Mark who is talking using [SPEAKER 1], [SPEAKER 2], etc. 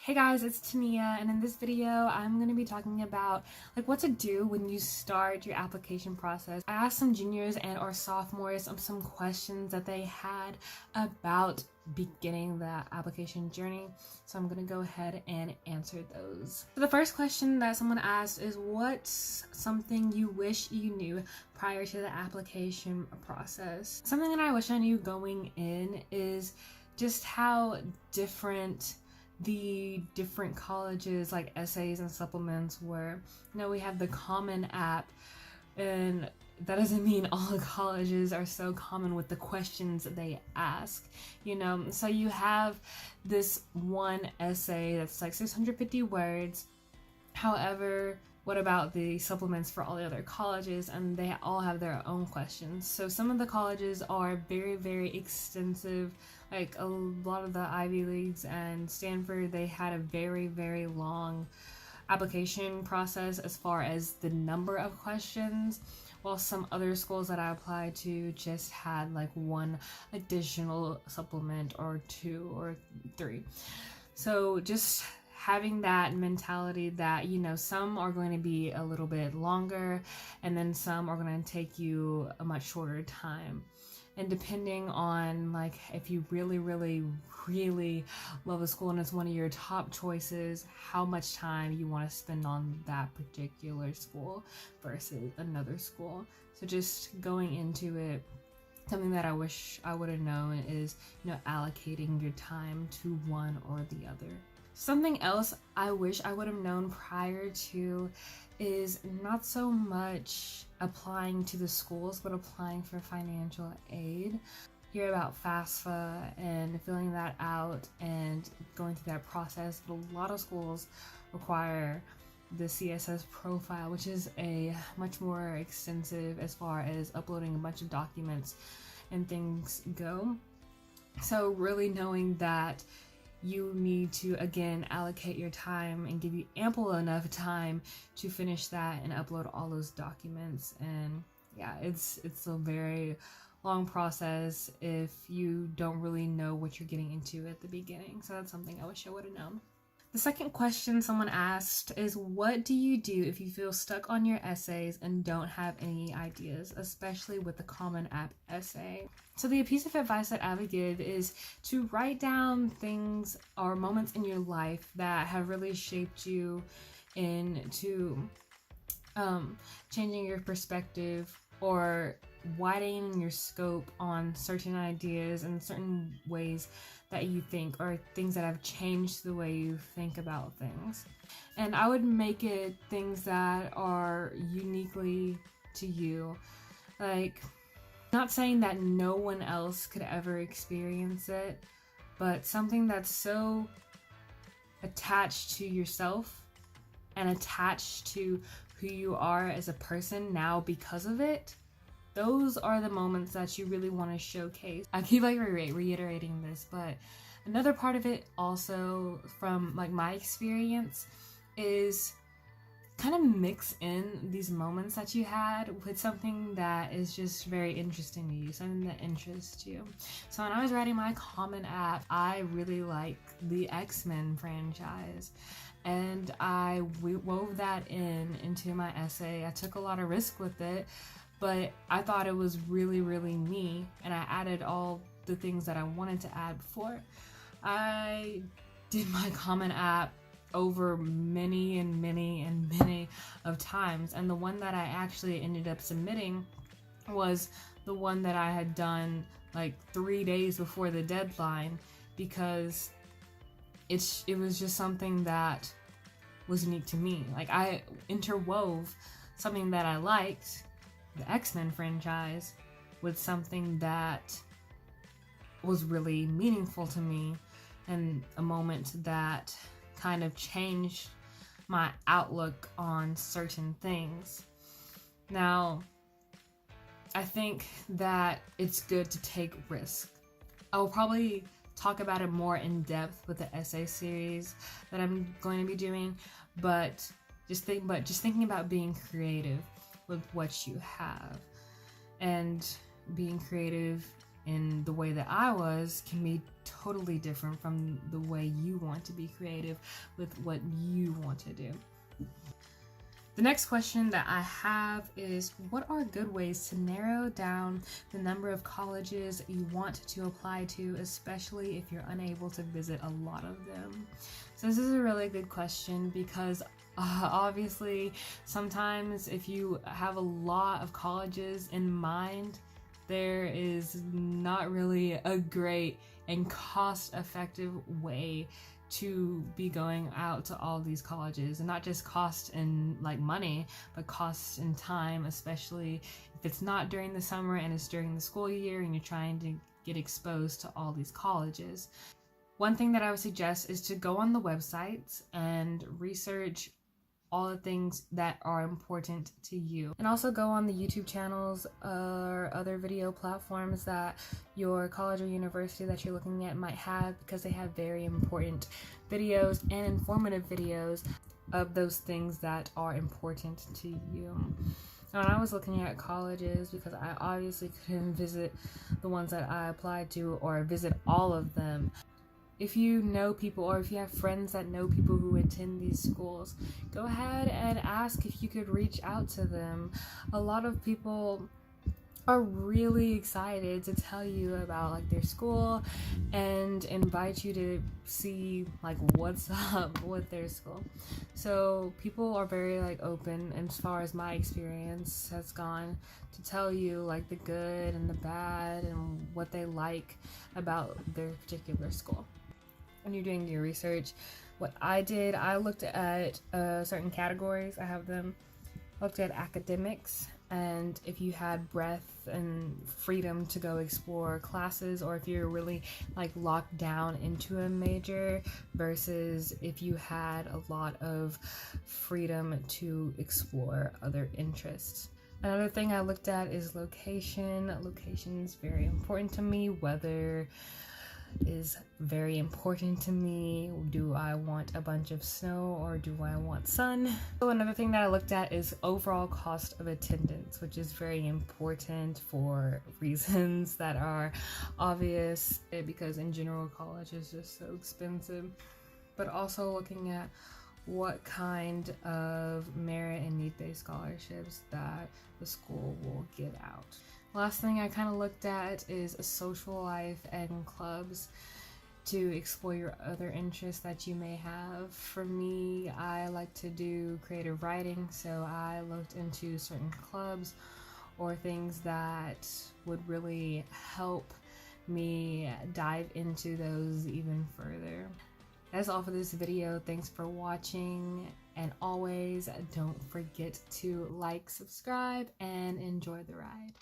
[SPEAKER 1] Hey guys, it's Tania, and in this video I'm going to be talking about what to do when you start your application process. I asked some juniors and or sophomores some questions that they had about beginning the application journey, so I'm going to go ahead and answer those. So the first question that someone asked is, what's something you wish you knew prior to the application process? Something that I wish I knew going in is just how different the different colleges like essays and supplements were. We have the Common App, and that doesn't mean all the colleges are so common with the questions that they ask, so you have this one essay that's like 650 words. However, what about the supplements for all the other colleges? And they all have their own questions. So some of the colleges are very, very extensive. Like a lot of the Ivy Leagues and Stanford, they had a very, very long application process as far as the number of questions, while some other schools that I applied to just had like one additional supplement or two or three. So just having that mentality that, some are going to be a little bit longer and then some are going to take you a much shorter time. And depending on if you really, really, really love a school and it's one of your top choices, how much time you want to spend on that particular school versus another school. So just going into it, something that I wish I would have known is, allocating your time to one or the other. Something else I wish I would have known prior to is not so much applying to the schools, but applying for financial aid. Hear about FAFSA and filling that out and going through that process, but a lot of schools require the CSS profile, which is a much more extensive as far as uploading a bunch of documents and things go. So really knowing that you need to, again, allocate your time and give you ample enough time to finish that and upload all those documents. And yeah, it's a very long process if you don't really know what you're getting into at the beginning. So that's something I wish I would have known. The second question someone asked is, what do you do if you feel stuck on your essays and don't have any ideas, especially with the Common App essay? So the piece of advice that I would give is to write down things or moments in your life that have really shaped you into changing your perspective or widening your scope on certain ideas and certain ways that you think, or things that have changed the way you think about things. And I would make it things that are uniquely to you. Not saying that no one else could ever experience it, but something that's so attached to yourself and attached to who you are as a person now because of it. Those are the moments that you really want to showcase. I keep reiterating this, but another part of it also from my experience is kind of mix in these moments that you had with something that is just very interesting to you, something that interests you. So when I was writing my Common App, I really like the X-Men franchise, and I wove that into my essay. I took a lot of risk with it, but I thought it was really, really me, and I added all the things that I wanted to add before. I did my Common App over many and many and many of times, and the one that I actually ended up submitting was the one that I had done 3 days before the deadline, because it was just something that was unique to me. I interwove something that I liked, the X-Men franchise, with something that was really meaningful to me and a moment that kind of changed my outlook on certain things. Now, I think that it's good to take risks. I will probably talk about it more in depth with the essay series that I'm going to be doing, but just thinking about being creative with what you have and being creative in the way that I was can be totally different from the way you want to be creative with what you want to do. The next question that I have is, what are good ways to narrow down the number of colleges you want to apply to, especially if you're unable to visit a lot of them? So this is a really good question because obviously sometimes if you have a lot of colleges in mind, there is not really a great and cost-effective way to be going out to all these colleges, and not just cost in like money, but cost in time, especially if it's not during the summer and it's during the school year and you're trying to get exposed to all these colleges. One thing that I would suggest is to go on the websites and research all the things that are important to you, and also go on the YouTube channels or other video platforms that your college or university that you're looking at might have, because they have very important videos and informative videos of those things that are important to you. Now, when I was looking at colleges, because I obviously couldn't visit the ones that I applied to or visit all of them, if you know people or if you have friends that know people who attend these schools, go ahead and ask if you could reach out to them. A lot of people are really excited to tell you about like their school and invite you to see like what's up with their school. So people are very like open, and as far as my experience has gone, to tell you like the good and the bad and what they like about their particular school. When you're doing your research, what I did, I looked at certain categories. I have them. Looked at academics, and if you had breadth and freedom to go explore classes, or if you're really like locked down into a major, versus if you had a lot of freedom to explore other interests. Another thing I looked at is location. Location is very important to me. Weather is very important to me. Do I want a bunch of snow or do I want sun? So another thing that I looked at is overall cost of attendance, which is very important for reasons that are obvious, because in general college is just so expensive. But also looking at what kind of merit and need-based scholarships that the school will give out. Last thing I kind of looked at is a social life and clubs to explore your other interests that you may have. For me, I like to do creative writing, so I looked into certain clubs or things that would really help me dive into those even further. That's all for this video. Thanks for watching, and always don't forget to like, subscribe, and enjoy the ride.